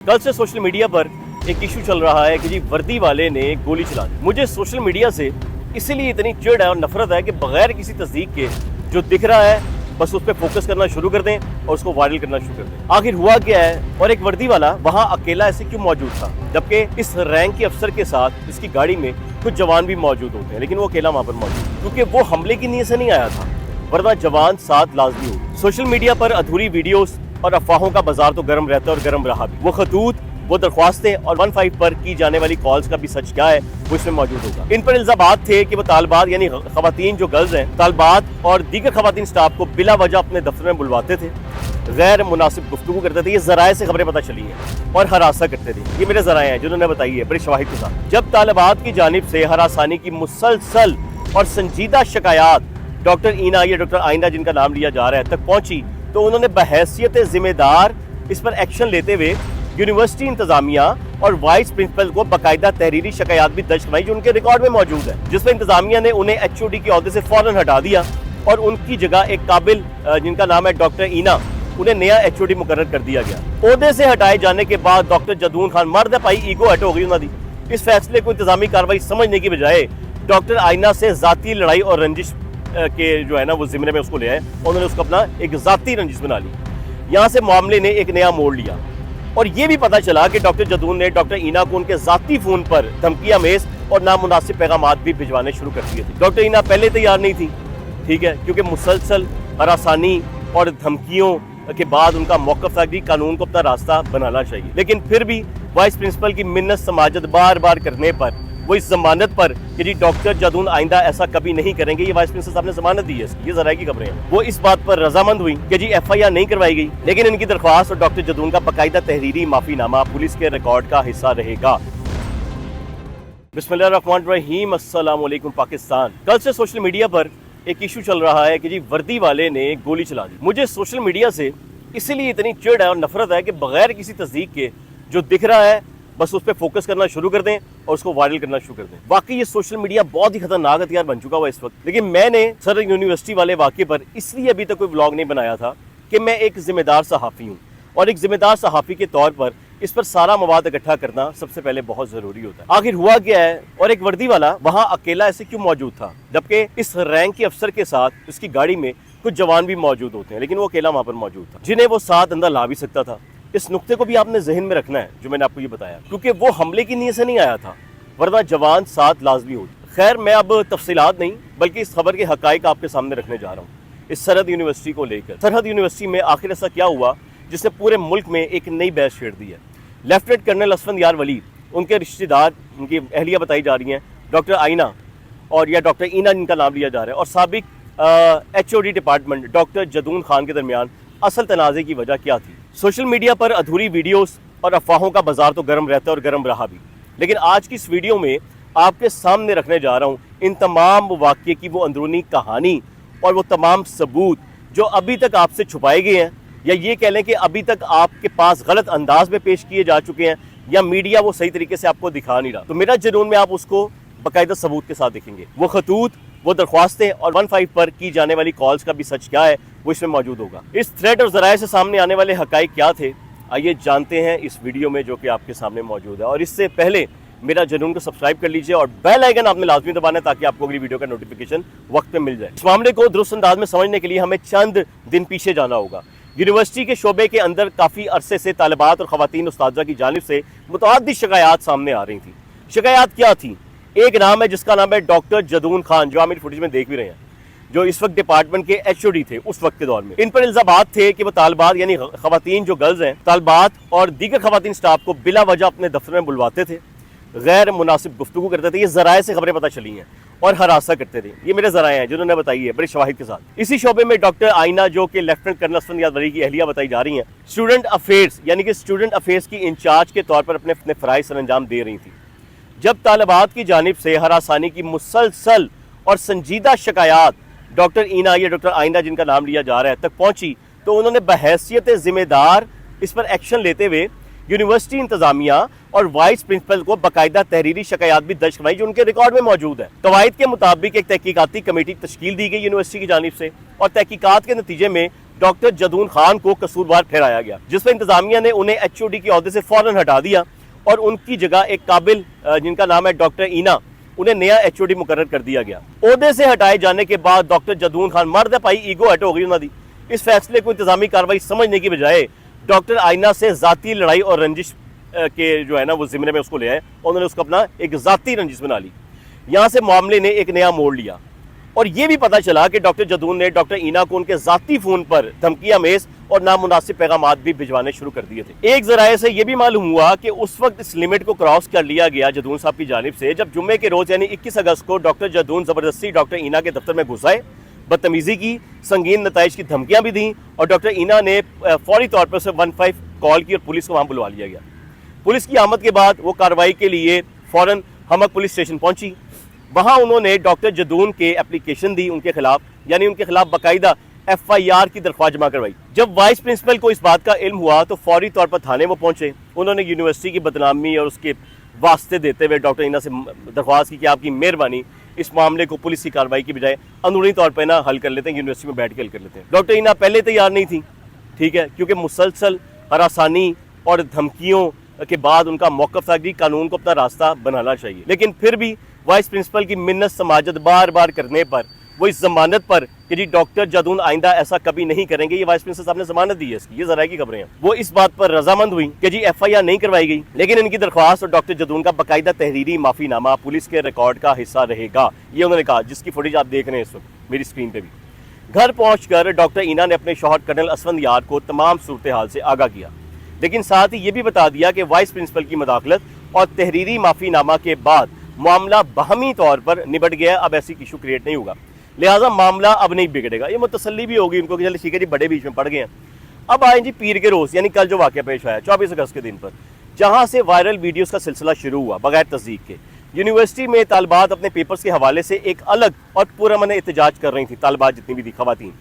कल से social media पर एक इशू चल रहा है कि जी वर्दी वाले ने गोली चला दी। मुझे सोशल मीडिया से इसीलिए इतनी चिढ़ है और नफरत है कि बगैर किसी तस्दीक के जो दिख रहा है बस उस पर फोकस करना शुरू कर दें और उसको वायरल करना शुरू कर दें। आखिर हुआ क्या है और एक वर्दी वाला वहाँ अकेला ऐसे क्यों मौजूद था, जबकि इस रैंक के अफसर के साथ इसकी गाड़ी में कुछ जवान भी मौजूद होते हैं, लेकिन वो अकेला वहाँ पर मौजूद, क्योंकि वो हमले की नीयत से नहीं आया था, वरना जवान साथ लाजमी हो। सोशल मीडिया पर अधूरी वीडियोस और अफवाहों का बाजार तो गर्म रहता है और गर्म रहा भी। वो खतूत, वो दरख्वास्तें और 15 पर की जाने वाली कॉल्स का भी सच क्या है वो इसमें मौजूद होगा। इन पर इल्जामात थे कि वो तालिबात यानी खवातीन जो गर्ल्स हैं, तालिबात और दीगर खवातीन स्टाफ को बिला वजह अपने दफ्तर में बुलवाते थे, गैर मुनासिब गुफ्तगू करते थे। ये जराए से खबरें पता चली हैं और हरासा करते थे। ये मेरे जराए हैं जिन्होंने बताई है बड़े शवाहिद के साथ। जब तालिबात की जानिब से हरासानी की मुसलसल और संजीदा शिकायत डॉक्टर ईना या डॉक्टर आइना जिनका नाम लिया जा रहा है तक पहुंची, तो उन्होंने बहैसियत जिम्मेदार इस पर एक्शन लेते हुए यूनिवर्सिटी इंतजामिया और वाइस प्रिंसिपल को बाकायदा तहरीरी शिकायत भी दर्ज करवाई जो उनके रिकॉर्ड में मौजूद है, जिसमें इंतजामिया ने उन्हें एचओडी के ओहदे से फौरन हटा दिया और उनकी जगह एक काबिल जिनका नाम है डॉक्टर ईना, उन्हें नया एचओडी मुकर्रर कर दिया गया। ओहदे से हटाए जाने के बाद डॉक्टर जदून खान, मर्द है भाई, ईगो हट हो गई उन्होंने। इस फैसले को इंतजामी कार्रवाई समझने की बजाय डॉक्टर आइना से जाती लड़ाई और रंजिश के जो है ना वो जिम्मे में उसको ले आए, उन्होंने उसको अपना एक जाती रंजिश बना ली। यहाँ से मामले ने एक नया मोड़ लिया और ये भी पता चला कि डॉक्टर जदून ने डॉक्टर ईना को उनके जाती फोन पर धमकियां मेज और नामुनासिब पैगामात भी भिजवाने शुरू कर दिए थे। डॉक्टर ईना पहले तैयार नहीं थी, ठीक है, क्योंकि मुसलसल हरासानी और धमकियों के बाद उनका मौक़िफ़ था कि कानून को अपना रास्ता बनाना चाहिए, लेकिन फिर भी वाइस प्रिंसिपल की मिन्नत समाजत बार बार करने पर वो इस जमानत पर कि जी डॉक्टर जदून आइंदा ऐसा कभी नहीं करेंगे, ये वाइस प्रिंसिपल साहब ने जमानत दी है, ये जरा की खबरें हैं, वो इस बात पर रजामंद हुई कि जी एफआईआर नहीं करवाई गई, लेकिन इनकी दरख्वास्त और डॉक्टर जदून का बाकायदा तहरीरी माफीनामा पुलिस के रिकॉर्ड का हिस्सा रहेगा। बिस्मिल्लाहिर्रहमानिर्रहीम, अस्सलाम वालेकुम पाकिस्तान। कल से सोशल मीडिया पर एक इशू चल रहा है कि जी वर्दी वाले ने गोली चला दी। मुझे सोशल मीडिया से इसीलिए इतनी चिढ़ है और नफरत है कि बगैर किसी तस्दीक के जो दिख रहा है बस उस पर फोकस करना शुरू कर दें और उसको वायरल करना शुरू कर दें। वाकई ये सोशल मीडिया बहुत ही खतरनाक हथियार बन चुका हुआ इस वक्त। लेकिन मैंने सर यूनिवर्सिटी वाले वाक़े पर इसलिए अभी तक कोई व्लॉग नहीं बनाया था कि मैं एक जिम्मेदार सहाफ़ी हूँ और एक जिम्मेदार सहाफ़ी के तौर पर इस पर सारा मवाद इकट्ठा करना सबसे पहले बहुत ज़रूरी होता है। आखिर हुआ क्या है और एक वर्दी वाला वहाँ अकेला ऐसे क्यों मौजूद था, जबकि इस रैंक के अफसर के साथ इसकी गाड़ी में कुछ जवान भी मौजूद होते हैं, लेकिन वो अकेला वहाँ पर मौजूद था, जिन्हें वो साथ अंदर ला भी सकता था। इस नुक्ते को भी आपने जहन में रखना है जो मैंने आपको ये बताया, क्योंकि वो हमले की नीयत से नहीं आया था, वरना जवान साथ लाजमी होती। खैर, मैं अब तफसीलात नहीं बल्कि इस खबर के हकाइक आपके सामने रखने जा रहा हूँ इस सरहद यूनिवर्सिटी को लेकर। सरहद यूनिवर्सिटी में आखिर ऐसा क्या हुआ जिसने पूरे मुल्क में एक नई बहस छेड़ दी है। लेफ्टिनेंट कर्नल असफंदयार वली, उनके रिश्तेदार, उनकी अहलिया बताई जा रही हैं डॉक्टर आइना और या डॉक्टर ईना जिनका नाम लिया जा रहा है, और साबिक HOD department doctor Jadoon Khan के दरमियान असल तनाज़े की वजह क्या थी। सोशल मीडिया पर अधूरी वीडियोस और अफवाहों का बाजार तो गर्म रहता है और गर्म रहा भी, लेकिन आज की इस वीडियो में आपके सामने रखने जा रहा हूँ इन तमाम वाक़े की वो अंदरूनी कहानी और वो तमाम सबूत जो अभी तक आपसे छुपाए गए हैं, या ये कह लें कि अभी तक आपके पास गलत अंदाज में पेश किए जा चुके हैं, या मीडिया वो सही तरीके से आपको दिखा नहीं रहा। तो मेरा जुनून में आप उसको बाकायदा सबूत के साथ देखेंगे। वो खतूत, वो दरख्वास्तें और 15 पर की जाने वाली कॉल्स का भी सच क्या है वो इसमें मौजूद होगा। इस थ्रेड और जराए से सामने आने वाले हकाइक क्या थे, आइए जानते हैं इस वीडियो में जो कि आपके सामने मौजूद है। और इससे पहले मेरा जुनून को सब्सक्राइब कर लीजिए और बेल आइकन आपने लाजमी दबाना है ताकि आपको अगली वीडियो का नोटिफिकेशन वक्त पे मिल जाए। इस मामले को दुरुस्त अंदाज में समझने के लिए हमें चंद दिन पीछे जाना होगा। यूनिवर्सिटी के शोबे के अंदर काफ़ी अरसे से तालिबात और खवातीन उस्तादा की जानिब से मुतअद्दिद शिकायत सामने आ रही थी। शिकायत क्या थी? एक नाम है जिसका नाम है डॉक्टर जदून खान, जो आप मेरी फुटेज में देख भी रहे हैं, जो इस वक्त डिपार्टमेंट के एचओडी थे उस वक्त के दौर में। इन पर इल्जामात थे कि वो तालिबात यानी खवातीन जो गर्ल्स हैं, तालिबात और दीगर खवातीन स्टाफ को बिला वजह अपने दफ्तर में बुलवाते थे, गैर मुनासिब गुफ्तगू करते थे। ये जराए से खबरें पता चली हैं और हरासा करते थे। ये मेरे जराए हैं जिन्होंने बताई है बड़े शवाहिद के साथ। इसी शोबे में डॉक्टर आइना, जो कि लेफ्टिनेंट कर्नल असफंदयार वली की अहलिया बताई जा रही हैं, स्टूडेंट अफेयर्स यानी कि स्टूडेंट अफेयर्स की इंचार्ज के तौर पर अपने फ़राइज़ सर अंजाम दे रही थी। जब तालिबात की जानिब से हरासानी की मुसलसल और संजीदा शिकायत डॉक्टर ईना या डॉक्टर आइना जिनका नाम लिया जा रहा है तक पहुंची, तो उन्होंने बहैसियत जिम्मेदार इस पर एक्शन लेते हुए यूनिवर्सिटी इंतजामिया और वाइस प्रिंसिपल को बाकायदा तहरीरी शिकायत भी दर्ज करवाई जो उनके रिकॉर्ड में मौजूद है। कवायद के मुताबिक एक तहकीकाती कमेटी तश्कील दी गई यूनिवर्सिटी की जानिब से और तहकीकात के नतीजे में डॉक्टर जदून खान को कसूरवार ठहराया गया, जिसमें इंतजामिया ने उन्हें एचओडी के ओहदे से फौरन हटा दिया और उनकी जगह एक काबिल जिनका नाम है डॉक्टर ईना, उन्हें नया एचओडी मुकर्रर कर दिया गया। ओहदे से हटाए जाने के बाद डॉक्टर जदून खान मर्द पाई ईगो हट हो गई उन्होंने। इस फैसले को इंतजामी कार्रवाई समझने की बजाय डॉक्टर आईना से जाती लड़ाई और रंजिश के जो है ना वो जिम्मे में उसको ले आए, उन्होंने उसको अपना एक जाती रंजिश बना ली। यहाँ से मामले ने एक नया मोड़ लिया और ये भी पता चला कि डॉक्टर जदून ने डॉक्टर ईना को उनके जाती फोन पर धमकियां मेज और नामुनासिब पैगामात भी भिजवाने शुरू कर दिए थे। एक जराये से यह भी मालूम हुआ कि उस वक्त इस लिमिट को क्रॉस कर लिया गया जदून साहब की जानिब से, जब जुम्मे के रोज यानी 21 अगस्त को डॉक्टर जदून जबरदस्ती डॉक्टर ईना के दफ्तर में घुस आए, बदतमीजी की, संगीन नताइज की धमकियां भी दी और डॉक्टर ईना ने फौरी तौर पर से 15 कॉल की और पुलिस को वहां बुलवा लिया गया। पुलिस की आमद के बाद वो कार्रवाई के लिए फौरन हमक पुलिस स्टेशन पहुंची। वहां उन्होंने डॉक्टर जदून के एप्लीकेशन दी उनके खिलाफ, यानी उनके खिलाफ बाकायदा FIR की दरख्वास्त जमा करवाई। जब वाइस प्रिंसिपल को इस बात का इल्म हुआ तो फौरी तौर पर थाने में पहुंचे। उन्होंने यूनिवर्सिटी की बदनामी और उसके वास्ते देते हुए डॉक्टर ईना से दरख्वास्त की कि आपकी मेहरबानी इस मामले को पुलिस की कार्रवाई की बजाय अंदरूनी तौर पर ना हल कर लेते हैं, यूनिवर्सिटी में बैठ के हल कर लेते हैं। डॉक्टर ईना पहले तैयार नहीं थी, ठीक है, क्योंकि मुसलसल हरासानी और धमकियों के बाद उनका मौक़िफ़ था कि कानून को अपना रास्ता बनाना चाहिए। लेकिन फिर भी वाइस प्रिंसिपल की मिन्नत समाजत बार बार करने पर वो इस जमानत पर कि जी डॉक्टर जदून आइंदा ऐसा कभी नहीं करेंगे, ये वाइस प्रिंसिपल साहब ने जमानत दी है इसकी, ये जराये की खबरें हैं, वो इस बात पर रजामंद हुई कि जी FIR नहीं करवाई गई। लेकिन इनकी दरख्वास्त और डॉक्टर जदून का बाकायदा तहरीरी माफीनामा पुलिस के रिकॉर्ड का हिस्सा रहेगा, ये उन्होंने कहा, जिसकी फुटेज आप देख रहे हैं इस वक्त मेरी स्क्रीन पे भी। घर पहुंचकर डॉक्टर ईना ने अपने शौहर कर्नल असफंद यार को तमाम सूरत हाल से आगाह किया, लेकिन साथ ही ये भी बता दिया कि वाइस प्रिंसिपल की मदाखलत और तहरीरी माफीनामा के बाद मामला बाहमी तौर पर निबट गया, अब ऐसी इशू क्रिएट नहीं होगा, लिहाजा मामला अब नहीं बिगड़ेगा। ये मुतसल्ली भी होगी उनको कि चलिए ठीक है जी, बड़े बीच में पड़ गए हैं। अब आए जी पीर के रोज़, यानी कल जो वाक़या पेश आया 24 अगस्त के दिन पर, जहाँ से वायरल वीडियोज़ का सिलसिला शुरू हुआ बगैर तस्दीक के। यूनिवर्सिटी में तालिबात अपने पेपर्स के हवाले से एक अलग और पुरअमन एहतजाज कर रही थी, तालिबात जितनी भी थी खवातीन,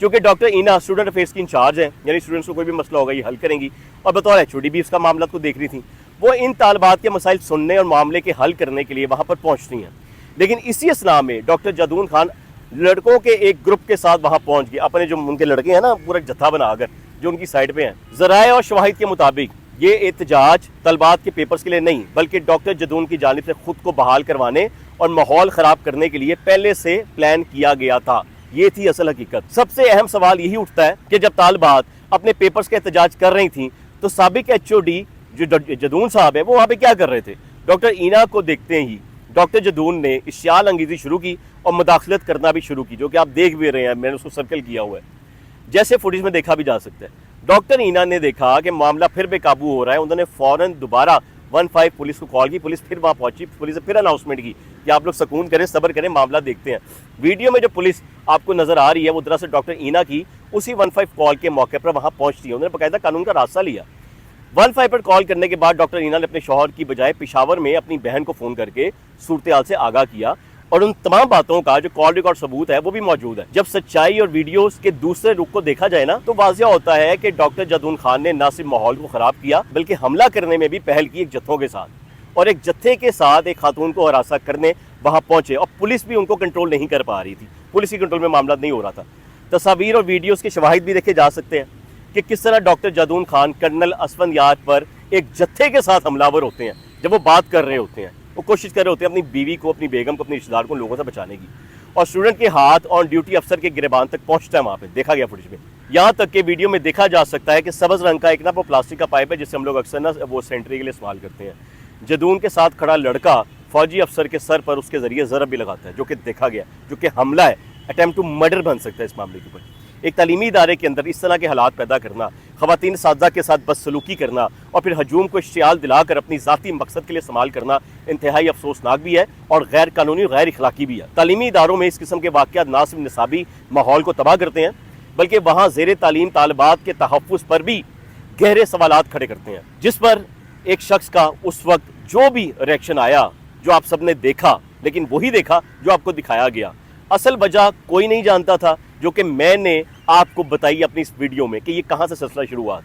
क्योंकि डॉक्टर ईना स्टूडेंट अफेयर्स की इंचार्ज है, यानी स्टूडेंट्स को कोई भी मसला होगा ये हल करेंगी, और बतौर HOD भी इसका मामला को देख रही थी। वो इन तालिबात के मसाइल सुनने और मामले के हल करने के लिए वहाँ पर पहुँचती हैं। लेकिन इसी असना में डॉक्टर जदून खान लड़कों के एक ग्रुप के साथ वहाँ पहुँच गए, अपने जो उनके लड़के हैं ना पूरा जत्था बनाकर जो उनकी साइड पे हैं। ज़राए और शवाहिद के मुताबिक ये एहतजाज तलबात के पेपर्स के लिए नहीं, बल्कि डॉक्टर जदून की जानिब से खुद को बहाल करवाने और माहौल ख़राब करने के लिए पहले से प्लान किया गया था। ये थी असल हकीकत। सबसे अहम सवाल यही उठता है कि जब तालिबात अपने पेपर्स का एहतजाज कर रही थी तो साबिक HOD जो जदून साहब है वो वहाँ पे क्या कर रहे थे? डॉक्टर ईना को देखते ही डॉक्टर जदून ने इश्तियाल अंगेज़ी शुरू की और मुदाखलत करना भी शुरू की, जो कि आप देख भी रहे हैं, मैंने उसको सर्कल किया हुआ है, जैसे फुटेज में देखा भी जा सकता है। डॉक्टर ईना ने देखा कि मामला फिर बेकाबू हो रहा है, उन्होंने फ़ौरन दोबारा 15 पुलिस को कॉल की, पुलिस फिर वहाँ पहुंची, पुलिस ने फिर अनाउंसमेंट की कि आप लोग सुकून करें, सब्र करें, मामला देखते हैं। वीडियो में जो पुलिस आपको नज़र आ रही है वो दरअसल डॉक्टर ईना की उसी 15 कॉल के मौके पर वहाँ पहुँचती है। उन्होंने बाकायदा कानून का रास्ता लिया। 15 पर कॉल करने के बाद डॉक्टर ईना ने अपने शौहर की बजाय पेशावर में अपनी बहन को फ़ोन करके सूरत हाल से आगाह किया और उन तमाम बातों का जो कॉल रिकॉर्ड सबूत है वो भी मौजूद है। जब सच्चाई और वीडियोस के दूसरे रुख को देखा जाए ना तो वाज़िया होता है कि डॉक्टर जदून खान ने न सिर्फ माहौल को ख़राब किया बल्कि हमला करने में भी पहल की एक जत्थों के साथ, और एक जत्थे के साथ एक खातून को हरासा करने वहाँ पहुँचे और पुलिस भी उनको कंट्रोल नहीं कर पा रही थी, पुलिस की कंट्रोल में मामला नहीं हो रहा था। तस्वीर और वीडियोज़ के शवाहिद भी देखे जा सकते हैं कि किस तरह डॉक्टर जदून खान कर्नल असफंद यार पर एक जत्थे के साथ हमलावर होते हैं। जब वो बात कर रहे होते हैं, वो कोशिश कर रहे होते हैं अपनी बीवी को, अपनी बेगम को, अपने रिश्तेदार को लोगों से बचाने की, और स्टूडेंट के हाथ ऑन ड्यूटी अफसर के गिरबान तक पहुंचता है। वहाँ पे देखा गया फुटेज में, यहाँ तक के वीडियो में देखा जा सकता है कि सब्ज़ रंग का एक ना वो प्लास्टिक का पाइप है जिससे हम लोग अक्सर ना वो सेंट्री के लिए इस्तेमाल करते हैं। जदून के साथ खड़ा लड़का फौजी अफसर के सर पर उसके ज़रिए ज़रब भी लगाता है, जो कि देखा गया, जो कि हमला है, अटैम्प्ट टू मर्डर बन सकता है इस मामले के ऊपर। एक तालीमी इदारे के अंदर इस तरह के हालात पैदा करना, ख़वातीन सादा के साथ बदसलूकी करना और फिर हजूम को इश्तियाल दिलाकर अपनी ज़ाती मकसद के लिए इस्तेमाल करना इंतहाई अफसोसनाक भी है और गैर कानूनी गैर इखलाकी भी है। तालीमी इदारों में इस किस्म के वाक़यात ना सिर्फ निसाबी माहौल को तबाह करते हैं बल्कि वहाँ ज़ेर तालीम तालिबात के तहफ़्फ़ुज़ पर भी गहरे सवालात खड़े करते हैं, जिस पर एक शख्स का उस वक्त जो भी रिएक्शन आया, जो आप सब ने देखा, लेकिन वही देखा जो आपको दिखाया गया। असल वजह कोई नहीं जानता था, जो कि मैंने आपको बताई अपनी इस वीडियो में कि ये कहाँ से सिलसिला शुरू हुआ।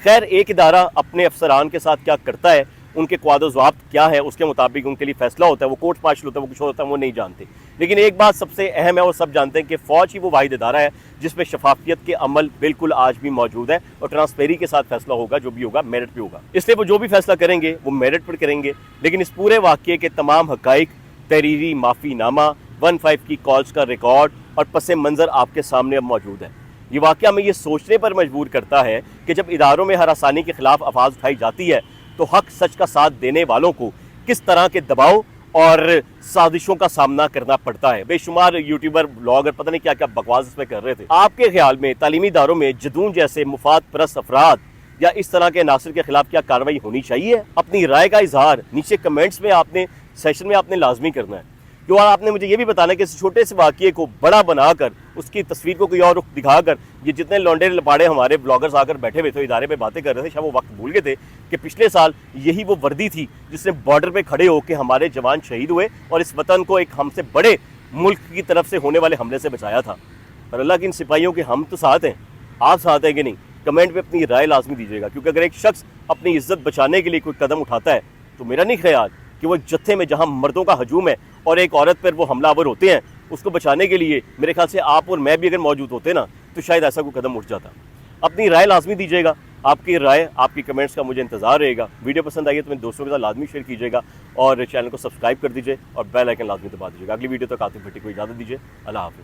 खैर, एक इदारा अपने अफसरान के साथ क्या करता है उनके क्वादो ज़वाब्त क्या है, उसके मुताबिक उनके लिए फैसला होता है। वो कोर्ट मार्शल होता है, वो कुछ होता है, वो नहीं जानते। लेकिन एक बात सबसे अहम है, वो सब जानते हैं कि फ़ौज ही वो वाहिद इदारा है जिसमें शफाफियत के अमल बिल्कुल आज भी मौजूद है और ट्रांसपेरेंसी के साथ फैसला होगा, जो भी होगा मेरिट पे होगा। इसलिए वो जो भी फैसला करेंगे वो मेरिट पर करेंगे। लेकिन इस पूरे वाक़ये के तमाम हक़ाइक़, तहरीरी माफ़ीनामा, 15 की कॉल्स का रिकॉर्ड और पस मंज़र आपके सामने अब मौजूद है। ये वाक़या हमें ये सोचने पर मजबूर करता है कि जब इदारों में हरासानी के खिलाफ आवाज़ उठाई जाती है तो हक सच का साथ देने वालों को किस तरह के दबाव और साजिशों का सामना करना पड़ता है। बेशुमार यूट्यूबर, ब्लॉगर पता नहीं क्या क्या बकवास इसमें कर रहे थे। आपके ख्याल में तालीमी इदारों में जदून जैसे मुफाद परस्त अफराद या इस तरह के नासिर के खिलाफ क्या कार्रवाई होनी चाहिए? अपनी राय का इजहार नीचे कमेंट्स में आपने सेशन में आपने लाजमी करना है। क्यों आपने मुझे ये भी बताना है कि इस छोटे से वाक़ये को बड़ा बनाकर उसकी तस्वीर को कोई और रुख दिखाकर ये जितने लौंडे लपाड़े हमारे ब्लॉगर्स आकर बैठे हुए थे, इदारे पे बातें कर रहे थे, शायद वो वक्त भूल गए थे कि पिछले साल यही वो वर्दी थी जिसने बॉर्डर पे खड़े होकर हमारे जवान शहीद हुए और इस वतन को एक हमसे बड़े मुल्क की तरफ से होने वाले हमले से बचाया था। पर अल्लाह के इन सिपाहियों के हम तो साथ हैं, आप साथ हैं कि नहीं? कमेंट में अपनी राय लाजमी दीजिएगा, क्योंकि अगर एक शख्स अपनी इज्जत बचाने के लिए कोई कदम उठाता है तो मेरा नहीं ख्याल कि वो जत्थे में जहां मर्दों का हजूम है और एक औरत पर वो हमलावर होते हैं, उसको बचाने के लिए मेरे ख्याल से आप और मैं भी अगर मौजूद होते ना तो शायद ऐसा कोई कदम उठ जाता। अपनी राय लाजमी दीजिएगा, आपकी राय, आपकी कमेंट्स का मुझे इंतजार रहेगा। वीडियो पसंद आई है तो मेरे दोस्तों के साथ लाजमी शेयर कीजिएगा और चैनल को सब्सक्राइब कर दीजिए और बेल आइकन लाजमी दबा दीजिएगा। अगली वीडियो तक आतिफ भट्टी को इजाज़त दीजिए। अल्लाह हाफिज़।